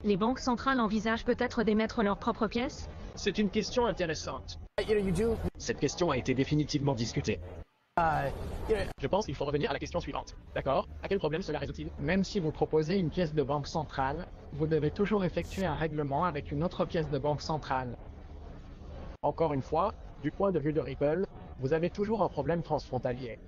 Les banques centrales envisagent peut-être d'émettre leurs propres pièces? C'est une question intéressante. Cette question a été définitivement discutée. Je pense qu'il faut revenir à la question suivante. D'accord? À quel problème cela résout-il? Même si vous proposez une pièce de banque centrale, vous devez toujours effectuer un règlement avec une autre pièce de banque centrale. Encore une fois, du point de vue de Ripple, vous avez toujours un problème transfrontalier.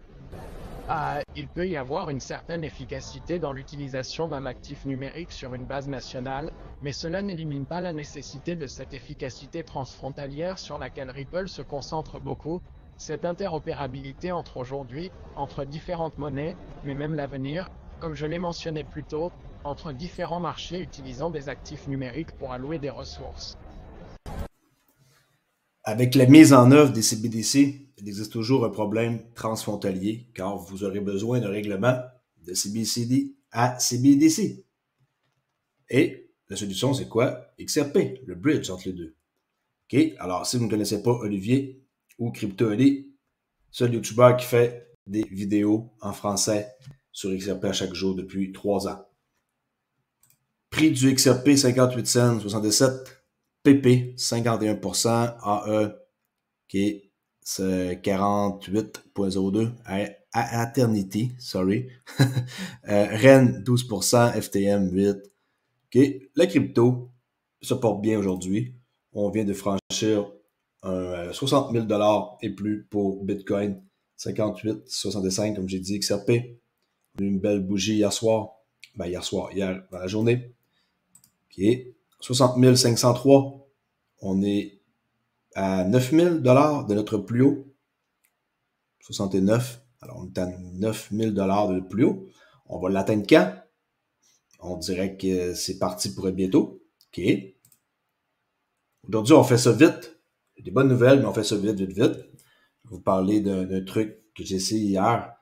Il peut y avoir une certaine efficacité dans l'utilisation d'un actif numérique sur une base nationale, mais cela n'élimine pas la nécessité de cette efficacité transfrontalière sur laquelle Ripple se concentre beaucoup, cette interopérabilité entre différentes monnaies, mais même l'avenir, comme je l'ai mentionné plus tôt, entre différents marchés utilisant des actifs numériques pour allouer des ressources. Avec la mise en œuvre des CBDC, il existe toujours un problème transfrontalier car vous aurez besoin d'un règlement de CBCD à CBDC. Et la solution, c'est quoi? XRP, le bridge entre les deux. OK? Alors, si vous ne connaissez pas Olivier ou CryptoOli, seul YouTuber qui fait des vidéos en français sur XRP à chaque jour depuis 3 ans. Prix du XRP, 58 cents, 67. PP, 51%, AE, qui est 48,02, à Eternity, sorry. REN, 12%, FTM, 8%. OK, la crypto se porte bien aujourd'hui. On vient de franchir 60 000 $ et plus pour Bitcoin, 58,65 comme j'ai dit, XRP. Une belle bougie hier dans la journée. OK, 60 503. On est à 9 000 $ de notre plus haut. 69. Alors, on est à 9 000 $ de notre plus haut. On va l'atteindre quand? On dirait que c'est parti pour bientôt. OK. Aujourd'hui, on fait ça vite. Des bonnes nouvelles, mais on fait ça vite. Je vais vous parler d'un truc que j'ai essayé hier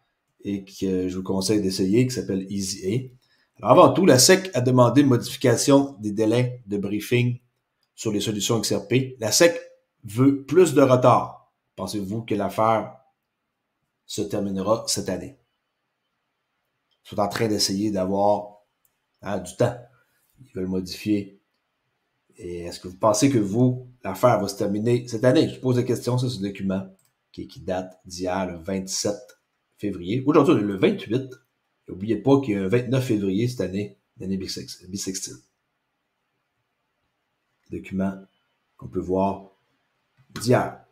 et que je vous conseille d'essayer, qui s'appelle EasyA. Alors, avant tout, la SEC a demandé une modification des délais de briefing sur les solutions XRP. La SEC veut plus de retard. Pensez-vous que l'affaire se terminera cette année? Ils sont en train d'essayer d'avoir du temps. Ils veulent modifier. Et est-ce que vous pensez que l'affaire va se terminer cette année? Je pose la question, ça, ce document qui date d'hier, le 27 février. Aujourd'hui, on est le 28. N'oubliez pas qu'il y a un 29 février cette année, l'année bissextile. Document qu'on peut voir d'hier.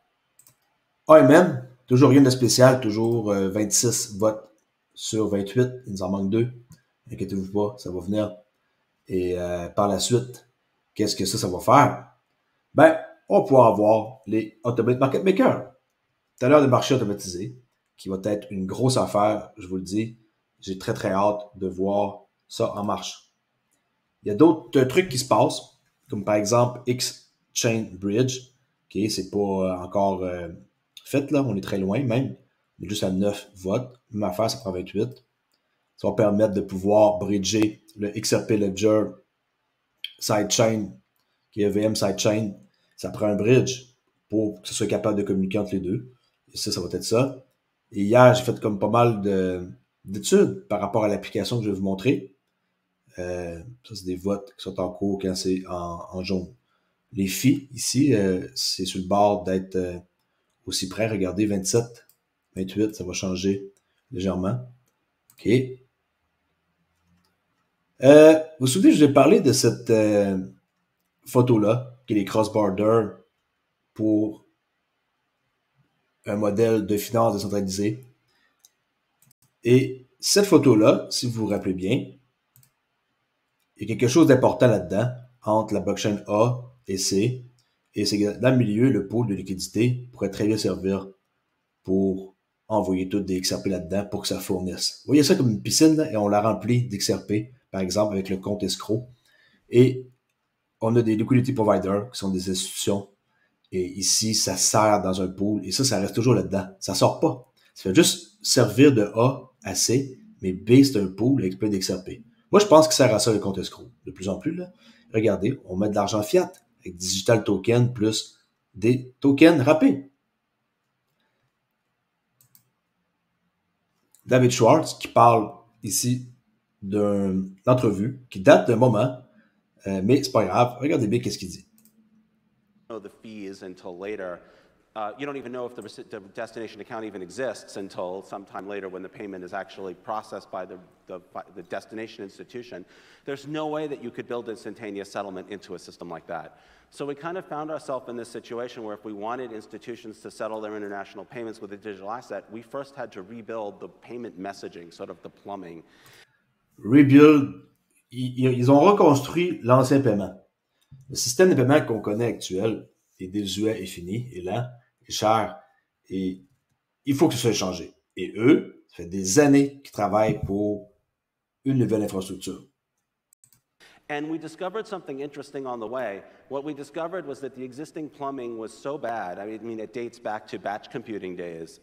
AMM, toujours rien de spécial, toujours 26 votes sur 28. Il nous en manque 2. Inquiétez-vous pas, ça va venir. Et par la suite, qu'est-ce que ça va faire? Ben, on va pouvoir avoir les Automate Market Makers. Tout à l'heure, le marché automatisé, qui va être une grosse affaire, je vous le dis. J'ai très, très hâte de voir ça en marche. Il y a d'autres trucs qui se passent, comme par exemple X-Chain Bridge. OK, c'est pas encore fait, là. On est très loin, même. On est juste à 9 votes. Même affaire, ça prend 28. Ça va permettre de pouvoir bridger le XRP Ledger Sidechain, qui est EVM Sidechain. Ça prend un bridge pour que ce soit capable de communiquer entre les deux. Et ça va être ça. Et hier, j'ai fait comme pas mal d'études par rapport à l'application que je vais vous montrer. Ça, c'est des votes qui sont en cours quand c'est en jaune. Les filles, ici, c'est sur le bord d'être aussi près. Regardez, 27, 28, ça va changer légèrement. OK. Vous vous souvenez, je vous ai parlé de cette photo-là, qui est les cross-border pour un modèle de finance décentralisé. Et cette photo-là, si vous vous rappelez bien, il y a quelque chose d'important là-dedans, entre la blockchain A et C, et c'est que dans le milieu, le pôle de liquidité pourrait très bien servir pour envoyer tout des XRP là-dedans pour que ça fournisse. Vous voyez ça comme une piscine, là, et on la remplit d'XRP, par exemple, avec le compte escroc. Et on a des liquidity providers, qui sont des institutions, et ici, ça sert dans un pool, et ça reste toujours là-dedans. Ça sort pas. Ça fait juste servir de A à C, mais B, c'est un pool avec plein d'XRP. Moi, je pense que ça sert à ça, le compte escroc. De plus en plus, là. Regardez, on met de l'argent fiat avec digital token plus des tokens râpés. David Schwartz qui parle ici d'une entrevue qui date d'un moment Mais c'est pas grave. Regardez bien qu'est-ce qu'il dit. The fees until later. You don't even know if the destination account even exists until sometime later when the payment is actually processed by the destination institution. There's no way that you could build instantaneous settlement into a system like that. So we kind of found ourselves in this situation where if we wanted institutions to settle their international payments with a digital asset, we first had to rebuild the payment messaging, sort of the plumbing. Rebuild, ils ont reconstruit l'ancien paiement. Le système de paiement qu'on connaît actuel est désuet et fini, et lent, et cher, et il faut que ce soit changé. Et eux, ça fait des années qu'ils travaillent pour une nouvelle infrastructure. And we discovered something interesting on the way. What we discovered was that the existing plumbing was so bad, I mean, it dates back to batch computing days,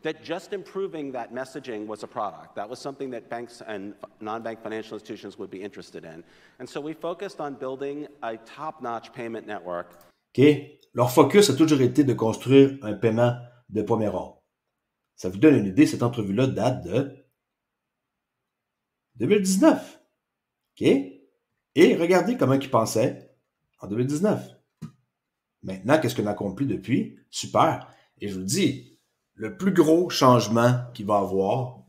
that just improving that messaging was a product. That was something that banks and non-bank financial institutions would be interested in. And so we focused on building a top-notch payment network. OK? Leur focus a toujours été de construire un paiement de premier ordre. Ça vous donne une idée, cette entrevue-là date de 2019. OK? Et regardez comment ils pensaient en 2019. Maintenant, qu'est-ce qu'on a accompli depuis? Super. Et je vous dis, le plus gros changement qu'il va avoir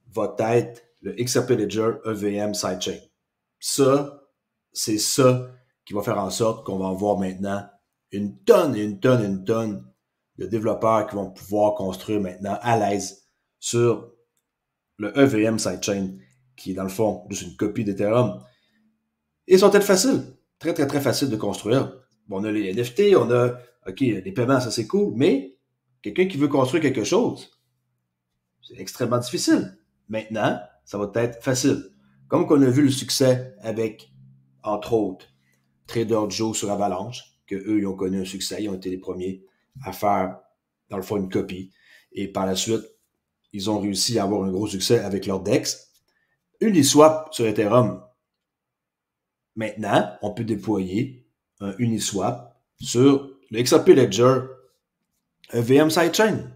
va être le XRP Ledger EVM Sidechain. Ça, c'est ça qui va faire en sorte qu'on va avoir maintenant une tonne de développeurs qui vont pouvoir construire maintenant à l'aise sur le EVM Sidechain, qui est dans le fond juste une copie d'Ethereum. Et ils sont très faciles, très faciles de construire. Bon, on a les NFT, on a, OK, les paiements, ça c'est cool, mais quelqu'un qui veut construire quelque chose, c'est extrêmement difficile. Maintenant, ça va être facile. Comme qu'on a vu le succès avec, entre autres, Trader Joe sur Avalanche, que eux, ils ont connu un succès, ils ont été les premiers à faire, dans le fond, une copie. Et par la suite, ils ont réussi à avoir un gros succès avec leur DEX. Uniswap sur Ethereum. Maintenant, on peut déployer un Uniswap sur le XRP Ledger EVM Sidechain.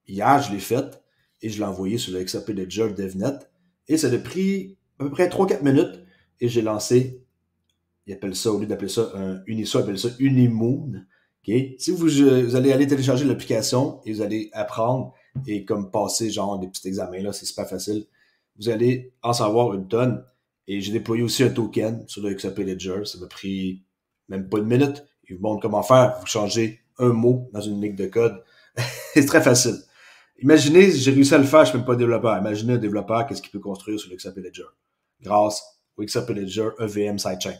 Hier, je l'ai fait et je l'ai envoyé sur le XRP Ledger DevNet et ça a pris à peu près 3-4 minutes et j'ai lancé, ils appellent ça, au lieu d'appeler ça un Uniswap, ils appellent ça Unimoon. Okay? Si vous allez aller télécharger l'application et vous allez apprendre et comme passer genre des petits examens, là, c'est super facile, vous allez en savoir une tonne. Et j'ai déployé aussi un token sur le XRP Ledger. Ça m'a pris même pas une minute. Il vous montre comment faire. Vous changez un mot dans une ligne de code. C'est très facile. Imaginez, j'ai réussi à le faire, je ne suis même pas développeur. Imaginez un développeur, qu'est-ce qu'il peut construire sur le XRP Ledger grâce au XRP Ledger EVM Sidechain.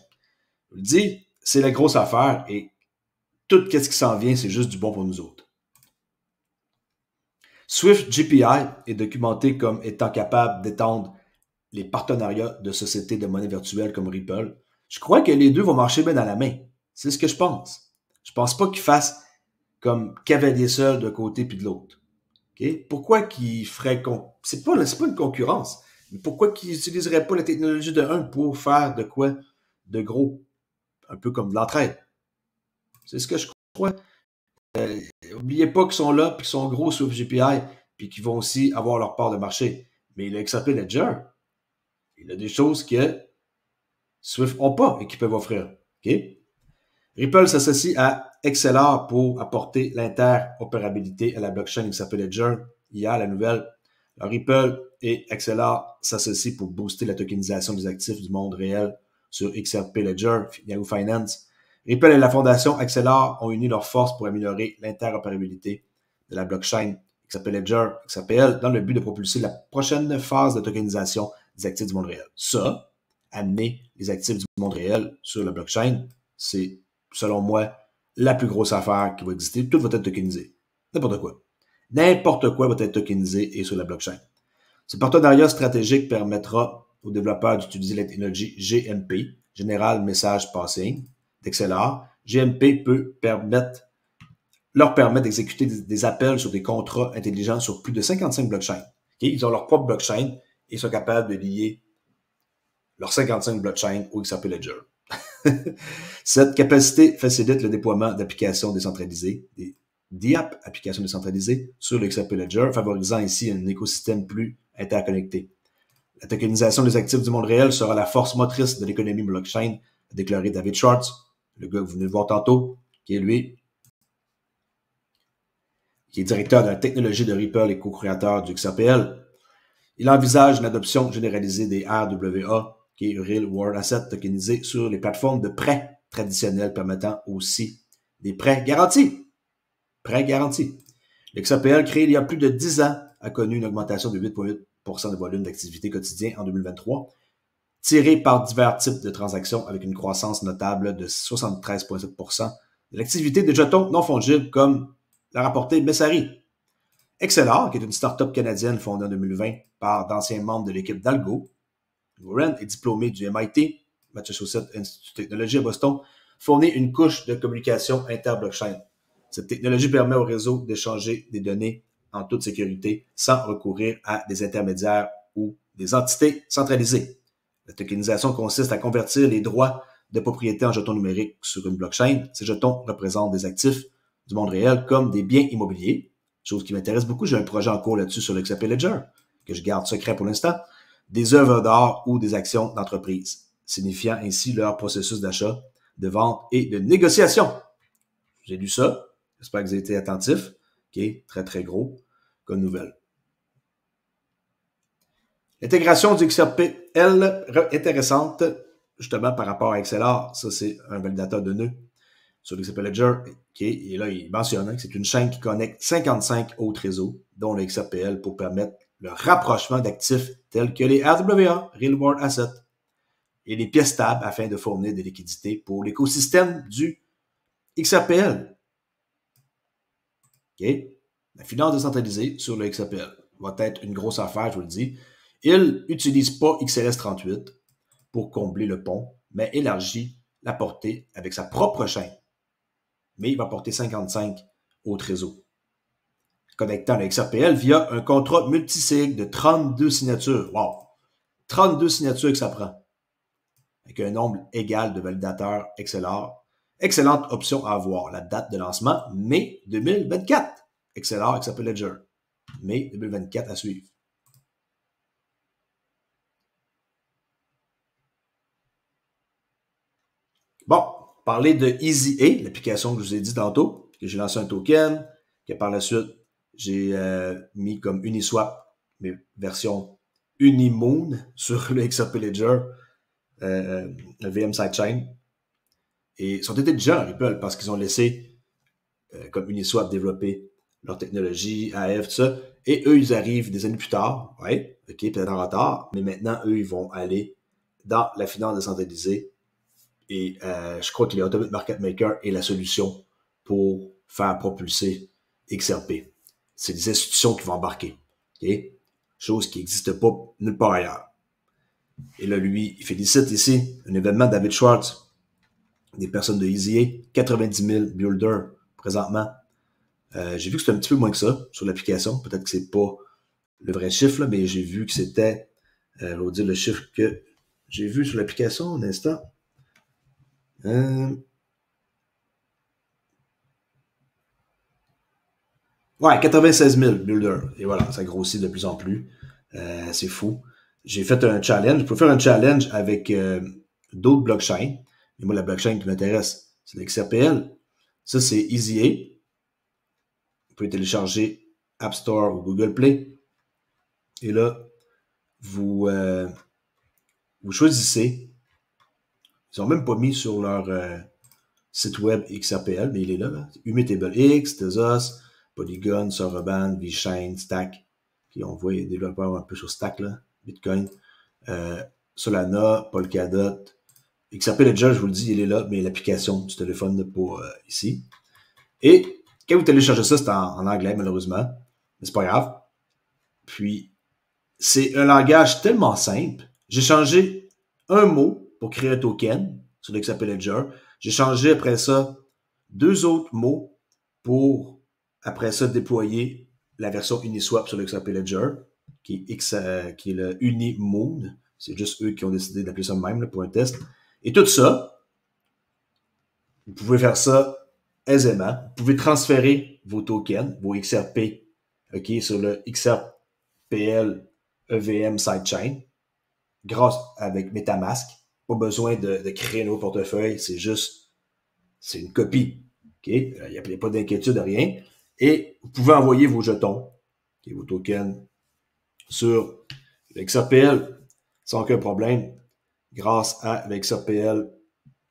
Je vous le dis, c'est la grosse affaire et tout ce qui s'en vient, c'est juste du bon pour nous autres. Swift GPI est documenté comme étant capable d'étendre les partenariats de sociétés de monnaie virtuelle comme Ripple. Je crois que les deux vont marcher bien dans la main. C'est ce que je pense. Je pense pas qu'ils fassent comme cavalier seul d'un côté puis de l'autre. Okay? Pourquoi qu'ils feraient... C'est pas une concurrence. Mais pourquoi qu'ils n'utiliseraient pas la technologie de un pour faire de quoi de gros? Un peu comme de l'entraide. C'est ce que je crois. N'oubliez pas qu'ils sont là puis qu'ils sont gros sur GPI puis qu'ils vont aussi avoir leur part de marché. Mais le XRP Ledger, il y a des choses que Swift n'ont pas et qu'ils peuvent offrir. Okay? Ripple s'associe à XLR pour apporter l'interopérabilité à la blockchain XRP Ledger. Hier, la nouvelle, Ripple et XLR s'associent pour booster la tokenisation des actifs du monde réel sur XRP Ledger, Yahoo Finance. Ripple et la fondation XLR ont uni leurs forces pour améliorer l'interopérabilité de la blockchain XRP Ledger, XRPL, dans le but de propulser la prochaine phase de tokenisation des actifs du monde réel. Ça, amener les actifs du monde réel sur la blockchain, c'est, selon moi, la plus grosse affaire qui va exister. Tout va être tokenisé. N'importe quoi. N'importe quoi va être tokenisé et sur la blockchain. Ce partenariat stratégique permettra aux développeurs d'utiliser la technologie GMP, General Message Passing, d'XLR. GMP peut leur permettre d'exécuter des appels sur des contrats intelligents sur plus de 55 blockchains. Okay? Ils ont leur propre blockchain et sont capables de lier leurs 55 blockchains au XRP Ledger. Cette capacité facilite le déploiement d'applications décentralisées, des DApp, applications décentralisées, sur le XRP Ledger, favorisant ainsi un écosystème plus interconnecté. La tokenisation des actifs du monde réel sera la force motrice de l'économie blockchain, a déclaré David Schwartz, le gars que vous venez de voir tantôt, qui est lui, qui est directeur de la technologie de Ripple et co-créateur du XRPL. Il envisage une adoption généralisée des RWA, qui est Real World Asset, tokenisés sur les plateformes de prêts traditionnels permettant aussi des prêts garantis. Prêts garantis. Le XRPL, créé il y a plus de 10 ans, a connu une augmentation de 8,8% de volume d'activité quotidien en 2023, tiré par divers types de transactions avec une croissance notable de 73,7% de l'activité de jetons non fongibles comme l'a rapporté Messari. XLR, qui est une start-up canadienne fondée en 2020 par d'anciens membres de l'équipe d'Algo. Warren est diplômé du MIT, Massachusetts Institute of Technology à Boston, fournit une couche de communication inter-blockchain. Cette technologie permet au réseau d'échanger des données en toute sécurité sans recourir à des intermédiaires ou des entités centralisées. La tokenisation consiste à convertir les droits de propriété en jetons numériques sur une blockchain. Ces jetons représentent des actifs du monde réel comme des biens immobiliers, chose qui m'intéresse beaucoup. J'ai un projet en cours là-dessus sur le XRP Ledger, que je garde secret pour l'instant, des œuvres d'art ou des actions d'entreprise, signifiant ainsi leur processus d'achat, de vente et de négociation. J'ai lu ça. J'espère que vous avez été attentifs. OK, très, très gros comme nouvelle. L'intégration du XRPL intéressante, justement par rapport à XLR. Ça, c'est un validateur de nœuds sur le XRP Ledger. Okay. Et là, il mentionne que c'est une chaîne qui connecte 55 autres réseaux, dont le XRPL, pour permettre le rapprochement d'actifs tels que les RWA, Real World Asset, et les pièces stables afin de fournir des liquidités pour l'écosystème du XRPL. OK? La finance décentralisée sur le XRPL va être une grosse affaire, je vous le dis. Il n'utilise pas XLS38 pour combler le pont, mais élargit la portée avec sa propre chaîne. Mais il va porter 55 autres réseaux, connectant le XRPL via un contrat multisig de 32 signatures. Wow! 32 signatures que ça prend. Avec un nombre égal de validateurs XLR. Excellente option à avoir. La date de lancement, mai 2024. XLR, XRP Ledger. Mai 2024 à suivre. Bon, parler de EasyA, l'application que je vous ai dit tantôt, que j'ai lancé un token, que par la suite, j'ai mis comme Uniswap, mes versions Unimoon sur le XRP Ledger, le VM Sidechain. Et ils sont été déjà Ripple parce qu'ils ont laissé, comme Uniswap, développer leur technologie, AF, tout ça. Et eux, ils arrivent des années plus tard. Ouais, OK, peut-être en retard. Mais maintenant, eux, ils vont aller dans la finance décentralisée. Et je crois que les Automate Market Maker est la solution pour faire propulser XRP. C'est des institutions qui vont embarquer. Okay? Chose qui n'existe pas nulle part ailleurs. Et là, lui, il félicite ici un événement de David Schwartz, des personnes de EasyA, 90 000 builders présentement. J'ai vu que c'était un petit peu moins que ça sur l'application. Peut-être que c'est pas le vrai chiffre, là, mais j'ai vu que c'était, je vais vous dire le chiffre que j'ai vu sur l'application un instant. Ouais, 96 000 builders. Et voilà, ça grossit de plus en plus. C'est fou. J'ai fait un challenge. Je peux faire un challenge avec d'autres blockchains. Mais moi, la blockchain qui m'intéresse, c'est l'XRPL. Ça, c'est EasyA. Vous pouvez télécharger App Store ou Google Play. Et là, vous choisissez. Ils n'ont même pas mis sur leur site web XRPL, mais il est là. Immutable X, Tezos, Polygon, Soroban, VeChain, Stack. Puis on voit les développeurs un peu sur Stack, là. Bitcoin, Solana, Polkadot. XRP Ledger, je vous le dis, il est là, mais l'application du téléphone n'est pas ici. Et quand vous téléchargez ça, c'est en anglais, malheureusement. Mais c'est pas grave. Puis, c'est un langage tellement simple. J'ai changé un mot pour créer un token sur l'XRP Ledger. J'ai changé après ça 2 autres mots pour après ça déployer la version Uniswap sur l'XRP Ledger, qui est le Unimoon. C'est juste eux qui ont décidé d'appeler ça même là, pour un test. Et tout ça, vous pouvez faire ça aisément. Vous pouvez transférer vos tokens, vos XRP, OK, sur le XRPL EVM Sidechain. grâce avec MetaMask. Pas besoin de créer un nouveau portefeuille, c'est une copie. Okay? Il n'y a pas d'inquiétude, rien. Et vous pouvez envoyer vos jetons, okay, vos tokens, sur le XRPL sans aucun problème, grâce à le XRPL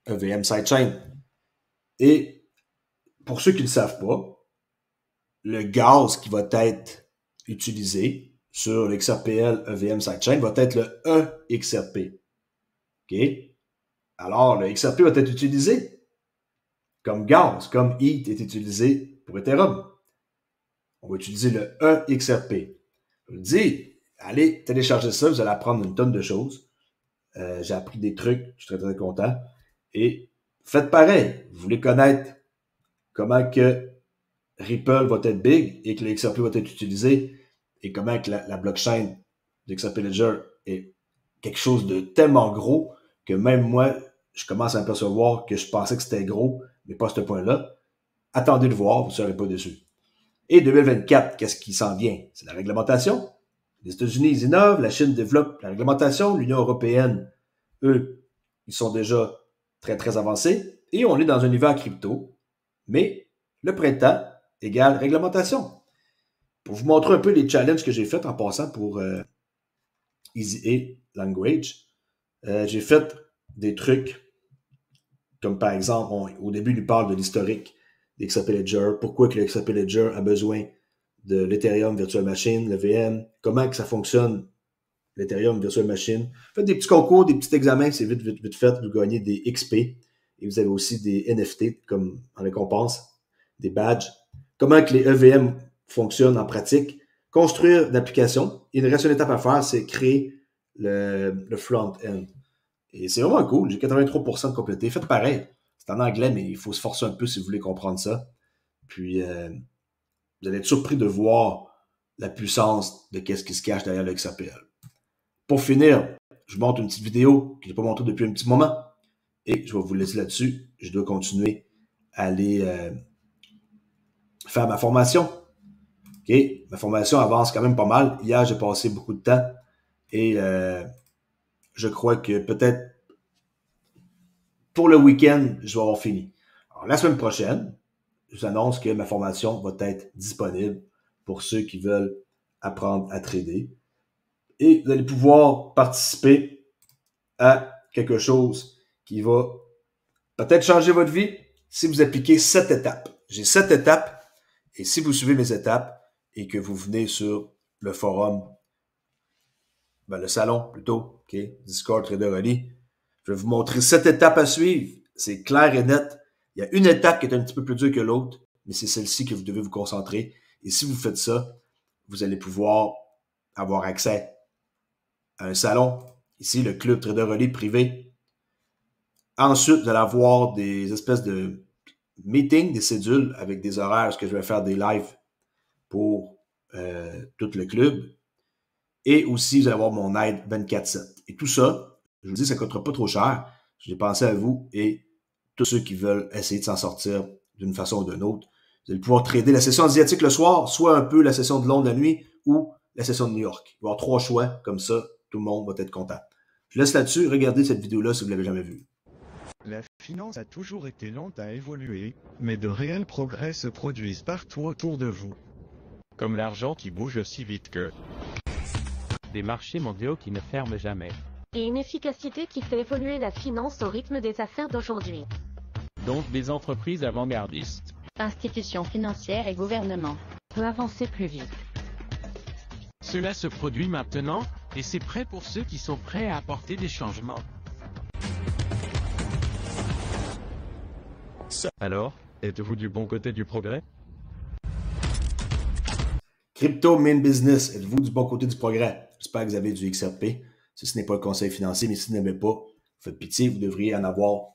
EVM Sidechain. Et pour ceux qui ne le savent pas, le gaz qui va être utilisé sur le XRPL EVM Sidechain va être le EXRP. OK? Alors, le XRP va être utilisé comme gaz, comme ETH est utilisé pour Ethereum. On va utiliser le EXRP. Je vous dis, allez télécharger ça, vous allez apprendre une tonne de choses. J'ai appris des trucs, je suis très très content. Et faites pareil. Vous voulez connaître comment que Ripple va être big et que le XRP va être utilisé et comment que la blockchain de XRP Ledger est quelque chose de tellement gros que même moi, je commence à m'apercevoir que je pensais que c'était gros, mais pas à ce point-là. Attendez de voir, vous ne serez pas déçus. Et 2024, qu'est-ce qui s'en vient? C'est la réglementation. Les États-Unis, ils innovent, la Chine développe la réglementation, l'Union européenne, eux, ils sont déjà très, très avancés. Et on est dans un univers crypto, mais le printemps égale réglementation. Pour vous montrer un peu les challenges que j'ai faits en passant pour Easy A Language, j'ai fait des trucs comme par exemple, au début, il nous parle de l'historique des XRP Ledger, pourquoi que le XRP Ledger a besoin de l'Ethereum Virtual Machine, le VM, comment que ça fonctionne, l'Ethereum Virtual Machine. Faites des petits concours, des petits examens, c'est vite fait, vous gagnez des XP et vous avez aussi des NFT comme en récompense, des badges. Comment que les EVM fonctionnent en pratique, construire l'application. Il reste une étape à faire, c'est créer le front-end. Et c'est vraiment cool, j'ai 83% de complété. Faites pareil. C'est en anglais, mais il faut se forcer un peu si vous voulez comprendre ça. Puis, vous allez être surpris de voir la puissance de qu'est-ce qui se cache derrière le XRPL. Pour finir, je vous montre une petite vidéo que je n'ai pas montrée depuis un petit moment. Et je vais vous laisser là-dessus. Je dois continuer à aller faire ma formation. OK? Ma formation avance quand même pas mal. Hier, j'ai passé beaucoup de temps. Et je crois que peut-être pour le week-end, je vais avoir fini. Alors, la semaine prochaine, je vous annonce que ma formation va être disponible pour ceux qui veulent apprendre à trader. Et vous allez pouvoir participer à quelque chose qui va peut-être changer votre vie si vous appliquez 7 étapes. J'ai 7 étapes et si vous suivez mes étapes et que vous venez sur le forum, le salon plutôt, okay, Discord Traderolly, je vais vous montrer 7 étapes à suivre. C'est clair et net. Il y a une étape qui est un petit peu plus dure que l'autre, mais c'est celle-ci que vous devez vous concentrer. Et si vous faites ça, vous allez pouvoir avoir accès à un salon. Ici, le club Traderolly privé. Ensuite, vous allez avoir des espèces de meetings, des cédules avec des horaires, parce que je vais faire des lives pour tout le club. Et aussi, vous allez avoir mon aide 24/7. Et tout ça, je vous dis, ça ne coûtera pas trop cher. J'ai pensé à vous et tous ceux qui veulent essayer de s'en sortir d'une façon ou d'une autre. Vous allez pouvoir trader la session asiatique le soir, soit un peu la session de Londres la nuit ou la session de New York. Il va y avoir 3 choix, comme ça, tout le monde va être content. Je laisse là-dessus, regardez cette vidéo-là si vous ne l'avez jamais vue. La finance a toujours été lente à évoluer, mais de réels progrès se produisent partout autour de vous. Comme l'argent qui bouge aussi vite que des marchés mondiaux qui ne ferment jamais. Et une efficacité qui fait évoluer la finance au rythme des affaires d'aujourd'hui. Donc des entreprises avant-gardistes. Institutions financières et gouvernements Peut avancer plus vite. Cela se produit maintenant, et c'est prêt pour ceux qui sont prêts à apporter des changements. Alors, êtes-vous du bon côté du progrès? Crypto Main Business, êtes-vous du bon côté du progrès? J'espère que vous avez du XRP. Ce n'est pas un conseil financier, mais si vous n'aimez pas, faites pitié, vous devriez en avoir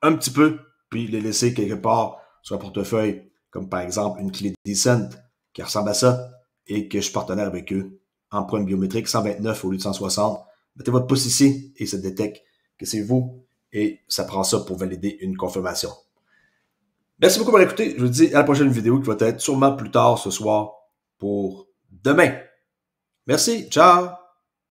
un petit peu, puis les laisser quelque part sur un portefeuille, comme par exemple une clé Decent qui ressemble à ça, et que je suis partenaire avec eux. Empreinte biométrique 129 au lieu de 160. Mettez votre pouce ici et ça détecte que c'est vous, et ça prend ça pour valider une confirmation. Merci beaucoup pour écouter. Je vous dis à la prochaine vidéo qui va être sûrement plus tard ce soir pour demain. Merci, ciao!